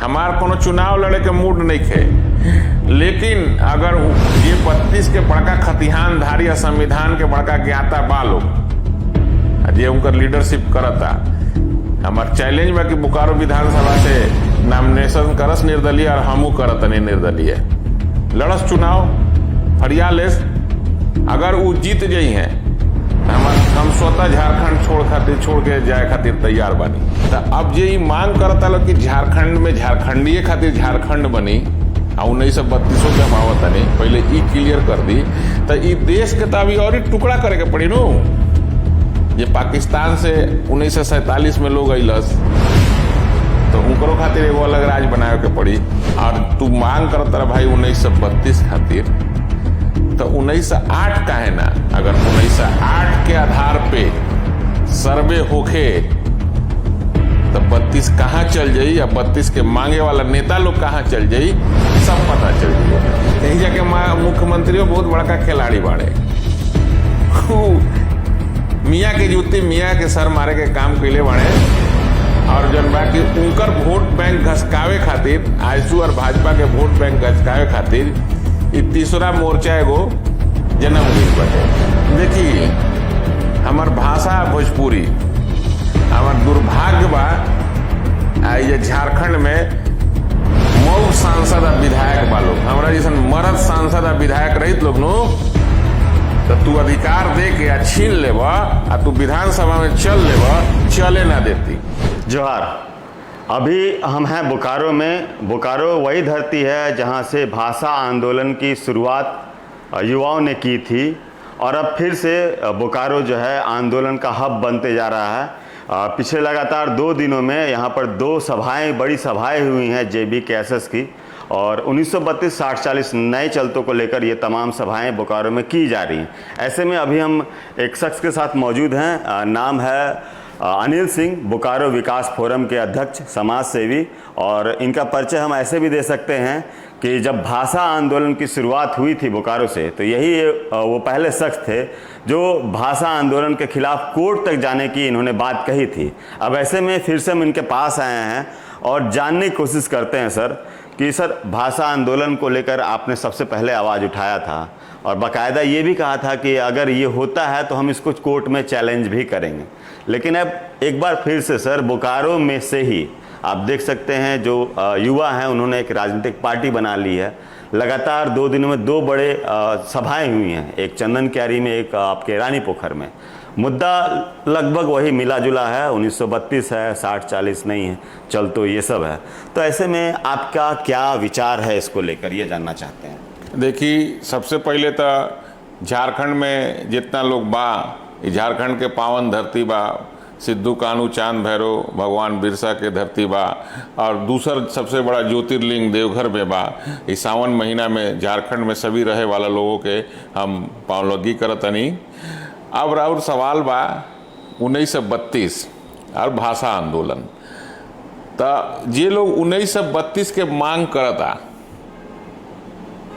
हमार कोनो चुनाव लड़े के मूड नहीं थे, लेकिन अगर ये 32 के बड़का खतिहानधारी या संविधान के बड़का ज्ञाता बा लोग जे उनकर लीडरशिप करता, हमार चैलेंज बा कि बोकारो विधानसभा से नॉमिनेशन करस निर्दलीय और हमू करत नहीं निर्दलीय, लड़स चुनाव फरियालेस। अगर वो जीत गई हैं हम स्वतः झारखंड छोड़ के जाए खातिर तैयार बनी। तो अब जे मांग करता लोग कि झारखंड में झारखंडीय खातिर झारखंड बनी, 1932 के हम आवत नहीं, पहले ई क्लियर कर दी तो ई देश के तो अभी और ही टुकड़ा करे के पड़ी नो। ये पाकिस्तान से 1947 में लोग अइलस तो उनको खातिर एगो अलग राज बनावे के पड़ी, और तू मांग करता भाई 1932 खातिर, तो 1908 काहे ना? अगर 1908 के आधार पे सर्वे होखे तो 32 कहाँ चल जाई या 32 के मांगे वाला नेता लोग कहाँ चल जाई, सब पता चल जाई। यही जाके मुख्यमंत्री बहुत बड़का खिलाड़ी बाड़े, मियाँ के जूती मियाँ के सर मारे के काम कैले बाड़े, और जन बाकी उनकर वोट बैंक घसकावे खातिर, आजसू और भाजपा के वोट बैंक घसकावे खातिर ये तीसरा मोर्चा एगो जन्म दिन बटे। देखिए हमार भाषा भोजपुरी, हमार दुर्भाग्य बा ये झारखंड में मऊ सांसद और विधायक बा लोग, हमारा जैसे मर्द सांसद और विधायक रहित लोग नो, तो तू अधिकार दे के या छीन लेबा आ तू विधानसभा में चल लेबा, चले ना देती। जोहार। अभी हम हैं बोकारो में। बोकारो वही धरती है जहां से भाषा आंदोलन की शुरुआत युवाओं ने की थी, और अब फिर से बोकारो जो है आंदोलन का हब बनते जा रहा है। पिछले लगातार 2 दिनों में यहाँ पर 2 सभाएं, बड़ी सभाएं हुई हैं JBKSS की, और 1932 60-40 नए चलतों को लेकर ये तमाम सभाएं बोकारो में की जा रही हैं। ऐसे में अभी हम एक शख्स के साथ मौजूद हैं, नाम है अनिल सिंह, बोकारो विकास फोरम के अध्यक्ष, समाज सेवी, और इनका परिचय हम ऐसे भी दे सकते हैं कि जब भाषा आंदोलन की शुरुआत हुई थी बोकारो से, तो यही वो पहले शख्स थे जो भाषा आंदोलन के खिलाफ कोर्ट तक जाने की इन्होंने बात कही थी। अब ऐसे में फिर से हम इनके पास आए हैं और जानने की कोशिश करते हैं सर कि सर भाषा आंदोलन को लेकर आपने सबसे पहले आवाज़ उठाया था, और बाकायदा ये भी कहा था कि अगर ये होता है तो हम इसको कोर्ट में चैलेंज भी करेंगे। लेकिन अब एक बार फिर से सर बोकारो में से ही आप देख सकते हैं जो युवा हैं उन्होंने एक राजनीतिक पार्टी बना ली है। लगातार 2 दिनों में 2 बड़े सभाएं हुई हैं, एक चंदन क्यारी में, एक आपके रानी पोखर में। मुद्दा लगभग वही मिला जुला है, 1932 है, 60-40 नहीं है, चल तो ये सब है। तो ऐसे में आपका क्या विचार है इसको लेकर, ये जानना चाहते हैं। देखिए सबसे पहले तो झारखंड में जितना लोग बा, झारखंड के पावन धरती बा, सिद्धू कान्हू चांद भैरव भगवान बिरसा के धरती बा, और दूसर सबसे बड़ा ज्योतिर्लिंग देवघर में बा। इस सावन महीना में झारखंड में सभी रहे वाला लोगों के हम पावलगी करतनी। अब और सवाल बा 1932 और भाषा आंदोलन, तो जे लोग 1932 के मांग करता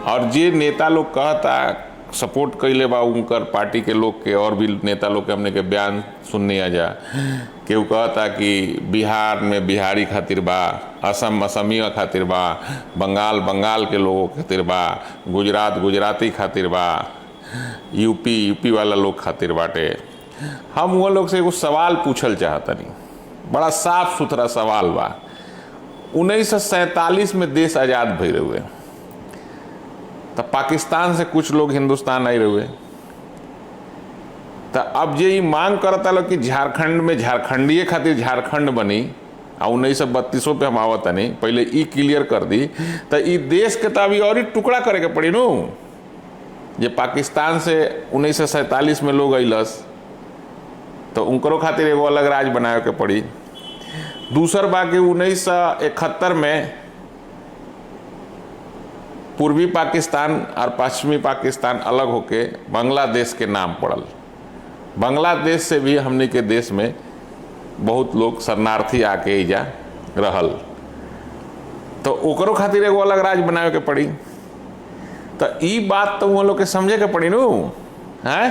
और जे नेता लोग कहता सपोर्ट कैले बा उनकर पार्टी के लोग के, और भी नेता लोग के हमने के बयान सुनने आ जा, केहू कहता कि बिहार में बिहारी खातिर बा, असम असमिया खातिर बा, बंगाल के लोगों खातिर बा, गुजरात गुजराती खातिर बा, यूपी वाला लोग खातिर बाटे। हम वो लोग से एगो सवाल पूछल चाहतनी, बड़ा साफ सुथरा सवाल बा। 1947 में देश आज़ाद भइल हुए, तो पाकिस्तान से कुछ लोग हिंदुस्तान आई रहे, तो अब जे मांग करता लोग कि झारखंड में झारखंडीय खातिर झारखंड बनी, 1932 पे हम आवत नहीं, पहले ई क्लियर कर दी तो ई देश के तो अभी और ही टुकड़ा करे के पड़ी नो। जे पाकिस्तान से 1947 में लोग अइलस तो उनको खातिर एगो अलग राज बनावे के पड़ी। दूसर बाकी 1971 में पूर्वी पाकिस्तान और पश्चिमी पाकिस्तान अलग होके बांग्लादेश के नाम पड़ल। बांग्लादेश से भी हमने के देश में बहुत लोग शरणार्थी आके इजा रहल, तो ओकरो खातिर एगो अलग राज बनावे के पड़ी। तो ई बात तो वो लोग के समझे के पड़ी नू है।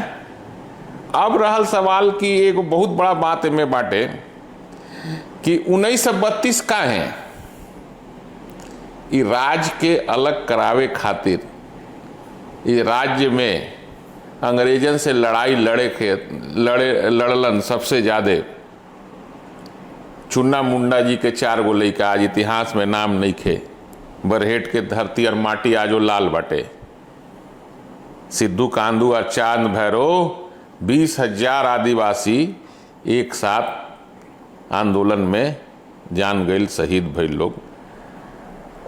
अब रहल सवाल कि एगो बहुत बड़ा बात में बाटे कि 1932 का है, इ राज्य के अलग करावे खातिर इस राज्य में अंग्रेजन से लड़ाई लड़लन सबसे ज्यादा चुन्ना मुंडा जी के 4 गो लइका आज इतिहास में नाम नहीं खे। बरहेट के धरती और माटी आजो लाल बाटे। सिद्धू कांदू और चांद भैरव 20,000 आदिवासी एक साथ आंदोलन में जान गईल, शहीद भइल लोग।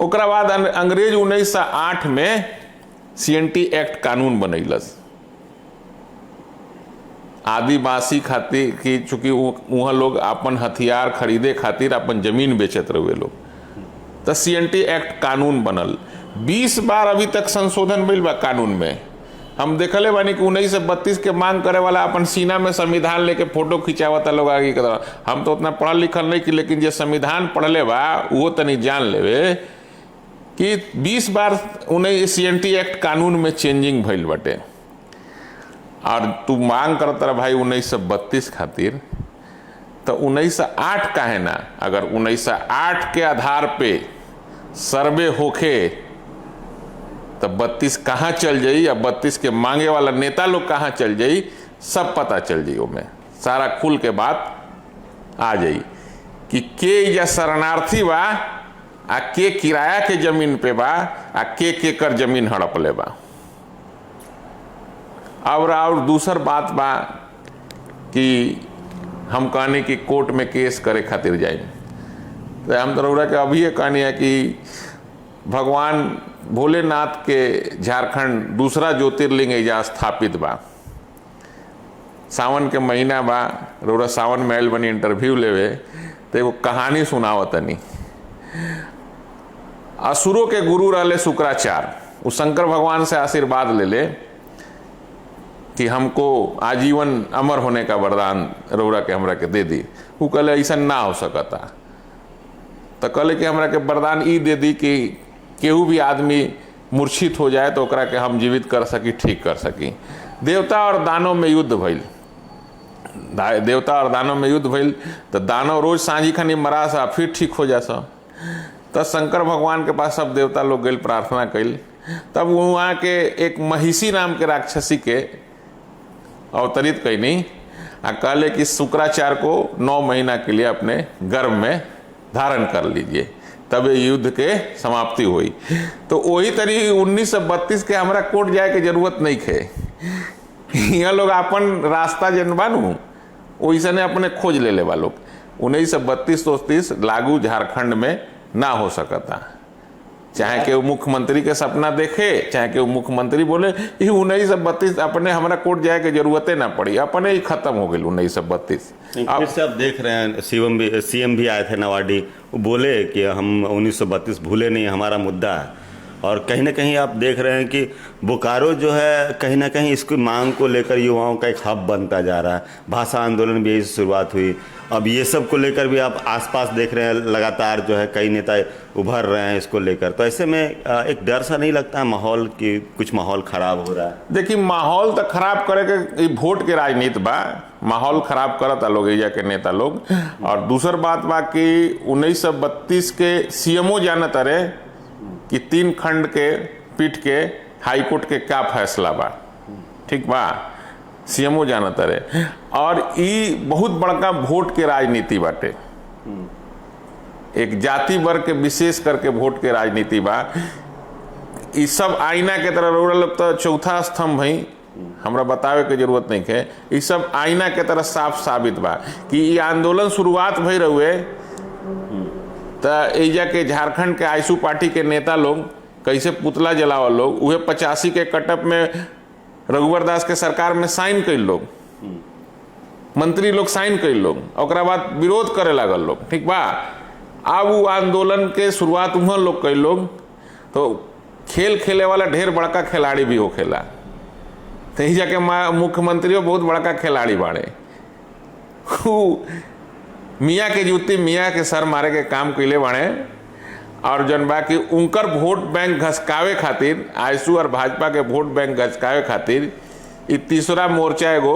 ओकरा बाद अंग्रेज 1908 में CNT एक्ट कानून बनैलस आदिवासी खातिर कि चूंकि वहाँ लोग अपन हथियार खरीदे खातिर अपन जमीन बेचत रहे लोग, तो CNT एक्ट कानून बनल। 20 बार अभी तक संशोधन भइल बा कानून में। हम देखले बानी कि 1932 के मांग करे वाला अपन सीना में संविधान लेके फोटो खिंचावता लोग आगे के तरह। हम तो उतना पढ़ल लिखल नहीं कि, लेकिन जो संविधान पढ़ले बा वो तनी जान लेवे कि 20 बार CNT एक्ट कानून में चेंजिंग भइल बाटे। और तू मांग करता रहा भाई 1932 खातिर, तो 1908 काहे ना? अगर 1908 के आधार पे सर्वे होखे तो 32 कहाँ चल जाई या 32 के मांगे वाला नेता लोग कहाँ चल जाई, सब पता चल जाई। ओमे सारा खुल के बात आ जाई कि के या शरणार्थी बा आ के किराया के जमीन पे बा आ के कर जमीन हड़पले बा। और दूसर बात बा कि हम कहनी कि कोर्ट में केस करे खातिर जाए, तो हम तो के अभी ये कहनी है कि भगवान भोलेनाथ के झारखंड दूसरा ज्योतिर्लिंग एजा स्थापित बा। सावन के महीना बा, रौरा सावन महल बनी इंटरव्यू लेवे तो एगो कहानी सुनावतनी। असुरों के गुरु रहले शुक्राचार्य, वो शंकर भगवान से आशीर्वाद ले ले कि हमको आजीवन अमर होने का वरदान रौरा के हमरा के दे दी। वो कहले ऐसा ना हो सकता, तो कहले कि हमरा के वरदान ई दे दी कि केहू भी आदमी मूर्छित हो जाए तो ओकरा के हम जीवित कर सकी, ठीक कर सकी। देवता और दानव में युद्ध भइल, देवता और दानव में युद्ध भइल, तो दानव रोज सांझी खनी मरा सा फिर ठीक हो जा सा। तो शंकर भगवान के पास सब देवता लोग गए, प्रार्थना कैल। तब वहाँ के एक महिषी नाम के राक्षसी के अवतरित कैनी आ कहले कि शुक्राचार्य को 9 महीना के लिए अपने गर्भ में धारण कर लीजिए, तब युद्ध के समाप्ति हुई। तो वही तरी 1932 के हमरा कोर्ट जाए के जरूरत नहीं थे। यहाँ लोग अपन रास्ता जन बानू वैसे ने अपने खोज ले लेवा लोग। 1932-33 लागू झारखंड में ना हो सकता, चाहे कि वो मुख्यमंत्री के सपना देखे, चाहे कि वो मुख्यमंत्री बोले। 1932 अपने हमारा कोर्ट जाए के जरूरते ना पड़ी, अपने ही खत्म हो गई 1932। फिर से आप देख रहे हैं CM भी आए थे नवाडी, वो बोले कि हम 1932 भूले नहीं, हमारा मुद्दा है। और कहीं ना कहीं आप देख रहे हैं कि बोकारो जो है कहीं ना कहीं इसकी मांग को लेकर युवाओं का एक हब बनता जा रहा है। भाषा आंदोलन भी यही से शुरुआत हुई, अब ये सब को लेकर भी आप आसपास देख रहे हैं लगातार जो है कई नेता उभर रहे हैं इसको लेकर। तो ऐसे में एक डर सा नहीं लगता है माहौल की कुछ माहौल खराब हो रहा है? देखिए माहौल तो खराब करे के वोट के राजनीति बा, माहौल खराब करता लोग एजा के नेता लोग। और दूसर बात बा कि 1932 के CMO जानत रहे कि 3 खंड के पीठ के हाईकोर्ट के क्या फैसला बा, ठीक बा, CMO जानत रहे। और ई बहुत बड़का वोट के राजनीति बाटे, एक जाति वर्ग के विशेष करके वोट के राजनीति बा। ई सब आईना के तरह रोड़ा लोग तो चौथा स्तंभ है, हमरा बतावे के जरूरत नहीं है। ई सब आईना के तरह साफ साबित बा कि ये आंदोलन शुरुआत भई रहुए तो एजा के झारखंड के आईसू पार्टी के नेता लोग कैसे पुतला जलावल लोग, उहे 85 के कटअप में रघुवर दास के सरकार में साइन कई लोग, मंत्री लोग साइन कई लोग, और बाद विरोध करे लागल लोग, ठीक बा। अब वो आंदोलन के शुरुआत वहाँ लोग कई लोग, तो खेल खेले वाला ढेर बड़का खिलाड़ी भी हो खेला, तो ही जाके मुख्यमंत्री बहुत बड़का खिलाड़ी बाड़े। मियाँ के जूती मियाँ के सर मारे के काम कैले बाड़े। और जन बा कि उनकर वोट बैंक घसकावे खातिर, आईसू और भाजपा के वोट बैंक घसकावे खातिर ई तीसरा मोर्चा एगो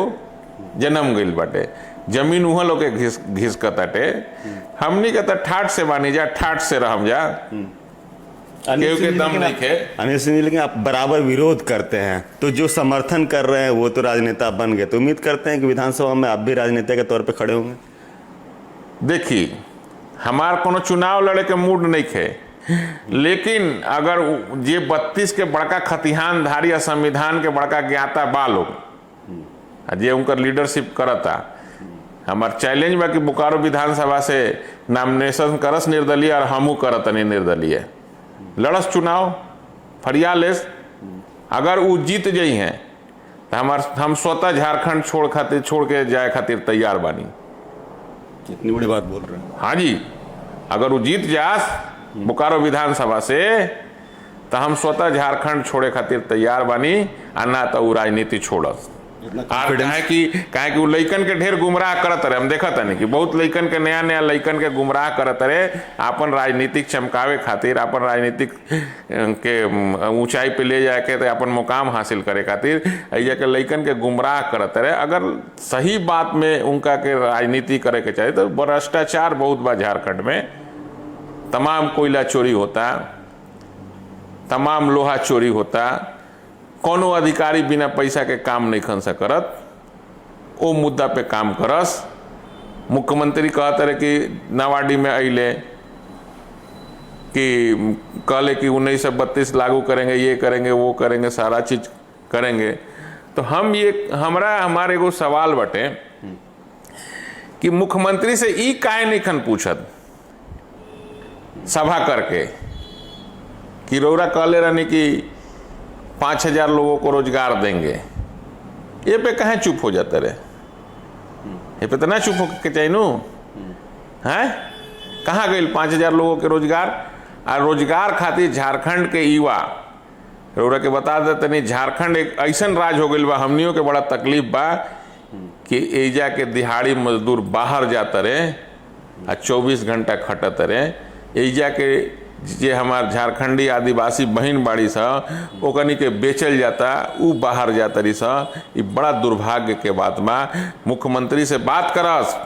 जन्म गइल बाटे। जमीन उहाँ लोग के घिसकताटे, हमनी के तो ठाठ से बानी जा, ठाठ से रहम जा। केहू के दम नहीं खे। अनिल सिंह जी, लेकिन आप बराबर विरोध करते हैं, तो जो समर्थन कर रहे हैं वो तो राजनेता बन गए, तो उम्मीद करते हैं कि विधानसभा में आप भी राजनेता के तौर पे खड़े होंगे। देखिए, हमार कोनो चुनाव लड़े के मूड नहीं खे, लेकिन अगर ये 32 के बड़का खतिहानधारी या संविधान के बड़का ज्ञाता बा लोग, जे उनकर लीडरशिप करता, हमार चैलेंज बा कि बोकारो विधानसभा से नॉमिनेशन करस निर्दलीय और हमू करत नहीं निर्दलीय, लड़स चुनाव फरियालेस। अगर वो जीत जाई हैं तो हम स्वतः झारखंड छोड़ के जाए खातिर तैयार बानी। इतनी बड़ी बात बोल रहे हैं। हाँ जी, अगर वो जीत जास बोकारो विधानसभा से तो हम स्वतः झारखंड छोड़े खातिर तैयार बानी, आ ना तो वो राजनीति छोड़स। काहे कि वो लइकन के ढेर गुमराह करत रहे, हम देखत नहीं कि बहुत लइकन के नया लइकन के गुमराह करत रहे, अपन राजनीतिक चमकावे खातिर, अपन राजनीतिक के ऊंचाई पे ले जाके तो अपन मुकाम हासिल करे खातिर ऐजा के लइकन के गुमराह करत रहे। अगर सही बात में उनका के राजनीति करे के चाहिए तो भ्रष्टाचार बहुत बा झारखंड में, तमाम कोयला चोरी होता, तमाम लोहा चोरी होता, कोनो अधिकारी बिना पैसा के काम नहीं खन से करत, वो मुद्दा पे काम करस। मुख्यमंत्री कहते रहे कि नावाडी में अले कि कहले कि 1932 लागू करेंगे, ये करेंगे, वो करेंगे, सारा चीज करेंगे। तो हमारे एगो सवाल बटे कि मुख्यमंत्री से ई काहे नहीं खन पूछत सभा करके कि रौरा कहले रहनी कि 5000 लोगों को रोजगार देंगे, ये पे कहाँ चुप हो जाते रहे? ये पे तो ना चुप हो के चाहिए नु है? कहाँ गए 5000 लोगों के रोजगार? और रोजगार खातिर झारखंड के युवा, रौरा के बता देते नहीं, झारखंड एक ऐसा राज हो गई बा, हमनियों के बड़ा तकलीफ बा कि एजा के दिहाड़ी मजदूर बाहर जाते रहे आ 24 घंटा खटत रहे। एजा के जे हमार झारखंडी आदिवासी बहन बाड़ी सा ओकनी के बेचल जाता, उ बाहर जाता रही सा। ये बड़ा दुर्भाग्य के बात बा। मुख्यमंत्री से बात करस,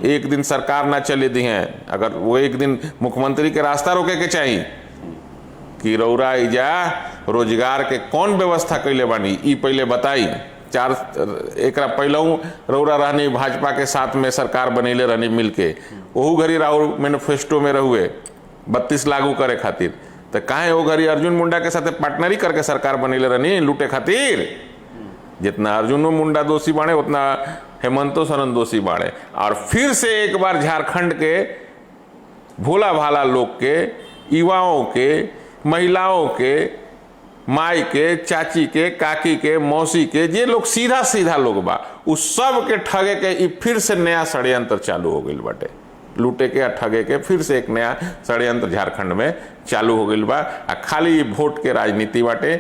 एक दिन सरकार ना चले दी हैं, अगर वो एक दिन मुख्यमंत्री के रास्ता रोके के चाहिए कि रौरा इजा रोजगार के कौन व्यवस्था कैले बानी, ई पहले बताई। एक पहलू रौरा रहनी भाजपा के साथ में सरकार बनेले रहनी मिलके, ओहू घड़ी राहुल मैनिफेस्टो में रहुए 32 लागू करे खातिर, तो काहे वो घड़ी अर्जुन मुंडा के साथ पार्टनरी करके सरकार बनेले रहनी लूटे खातिर। जितना अर्जुनो मुंडा दोषी बाड़े उतना हेमंतो सोरेन दोषी बाड़े। और फिर से एक बार झारखंड के भोला भाला लोग के, युवाओं के, महिलाओं के, माई के, चाची के, काकी के, मौसी के, जे लोग सीधा सीधा लोग बा, उस सब के ठगे के फिर से नया षड्यंत्र चालू हो गई बाटे। लूटे के ठगे के फिर से एक नया षड्यंत्र झारखंड में चालू हो गई बा। आ खाली वोट के राजनीति बाटे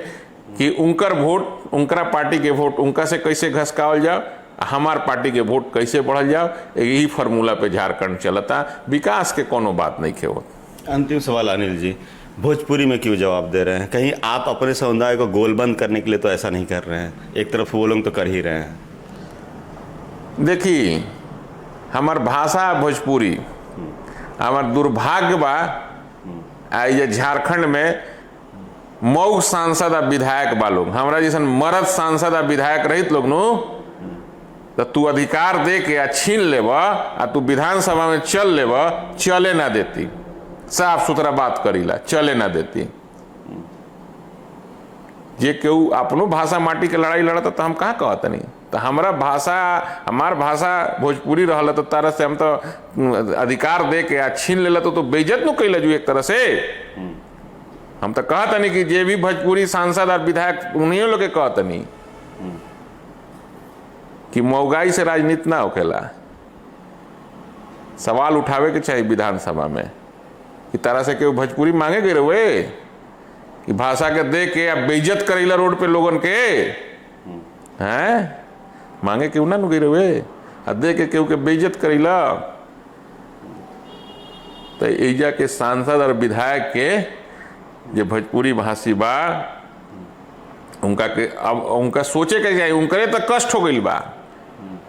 कि उनकर वोट, उनकरा पार्टी के वोट उनका से कैसे घसकावल जाओ, हमार पार्टी के वोट कैसे बढ़ल जाओ, यही फार्मूला पे झारखंड चलता। विकास के कोनो बात नहीं खे होत। अंतिम सवाल अनिल जी, भोजपुरी में क्यों जवाब दे रहे हैं? कहीं आप अपने समुदाय को गोलबंद करने के लिए तो ऐसा नहीं कर रहे हैं, एक तरफ वो लोग तो कर ही रहे हैं। देखिए, हमार भाषा भोजपुरी, हमार दुर्भाग्य बा ये झारखंड में मऊ सांसद आ विधायक बा लोग, हमारा जैसन मर्द सांसद आ विधायक रहित लोग नु तो तू अधिकार दे के आ छीन लेब आ तू विधानसभा में चल लेब, चले ना देती। साफ सुथरा बात करीला, चले ना देती। जे केहू अपनो भाषा माटी के लड़ाई लड़ता तो हम कहाँ कहता नहीं, तो हमारा भाषा, हमार भाषा भोजपुरी रहल तो तारा से हम तो अधिकार दे के आ छीन लेला तो बेइज्जत नु कैला जो एक तरह से। हम तो कहता नहीं कि जे भी भोजपुरी सांसद और विधायक उन्हीं लोग के कहता नहीं कि महंगाई से राजनीति ना होखेला। सवाल उठावे के चाहिए विधानसभा में कि तारा से केहू भोजपुरी मांगे गए रहे कि भाषा के दे के अब बेइज्जत करेला रोड पे लोगन के हैं, मांगे क्यों ना नुगे रहे आ दे के केहू के बेइज्जत करेला। तो एजा के सांसद और विधायक के जो भोजपुरी भाषी बा उनका के अब उनका सोचे के चाहिए, उनकरे तो कष्ट हो गई बा।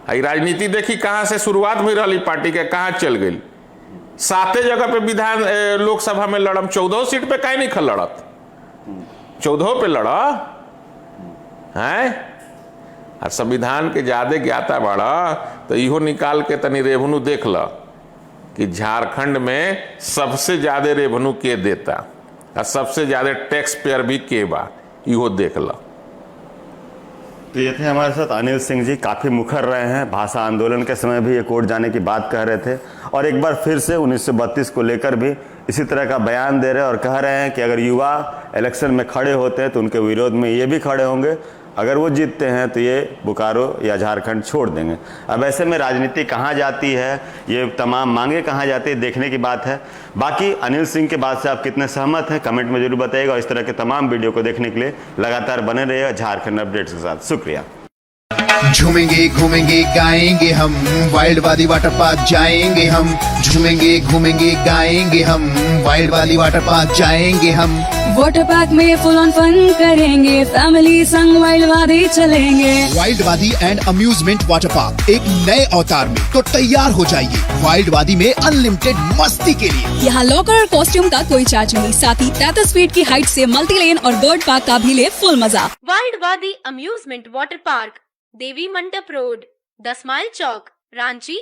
राजनीति देखी कहाँ से शुरुआत हुई रही पार्टी के, कहाँ चल गई। साते जगह पे विधान लोकसभा में लड़म, 14 सीट पे काहे नहीं लड़त, 14 पे लड़ा है। और संविधान के ज्यादा ज्ञाता बड़ा तो इहो निकाल के तनी रेवन्यू देख ल कि झारखंड में सबसे ज्यादा रेवन्यू के देता और सबसे ज्यादा टैक्स पेयर भी के बा, इहो देख ल। तो ये थे हमारे साथ अनिल सिंह जी, काफ़ी मुखर रहे हैं। भाषा आंदोलन के समय भी ये कोर्ट जाने की बात कह रहे थे और एक बार फिर से 1932 को लेकर भी इसी तरह का बयान दे रहे हैं और कह रहे हैं कि अगर युवा इलेक्शन में खड़े होते हैं तो उनके विरोध में ये भी खड़े होंगे, अगर वो जीतते हैं तो ये बोकारो या झारखंड छोड़ देंगे। अब ऐसे में राजनीति कहाँ जाती है, ये तमाम मांगे कहाँ जाती है, देखने की बात है। बाकी अनिल सिंह के बात से आप कितने सहमत हैं कमेंट में जरूर बताइएगा और इस तरह के तमाम वीडियो को देखने के लिए लगातार बने रहिएगा झारखंड अपडेट्स के साथ। शुक्रिया। झूमेंगे घूमेंगे गाएंगे हम, वाइल्ड वाली वाटर पार्क जाएंगे हम। झूमेंगे घूमेंगे गाएंगे हम, वाइल्ड वाली वाटर पार्क जाएंगे हम। वाटर पार्क में फुल ऑन फन करेंगे, फैमिली संग वाइल्ड वादी चलेंगे। वाइल्ड वादी एंड अम्यूजमेंट वाटर पार्क एक नए अवतार में तो तैयार हो जाइए वाइल्ड वादी में अनलिमिटेड मस्ती के लिए। यहाँ लॉकर और कॉस्ट्यूम का कोई चार्ज नहीं, साथ ही 33 फीट की हाइट से मल्टी लेन और बर्ड पार्क का भी ले फुल मजा। वाइल्ड वादी अम्यूजमेंट वाटर पार्क, देवी मंडप रोड, 10 माइल चौक, रांची।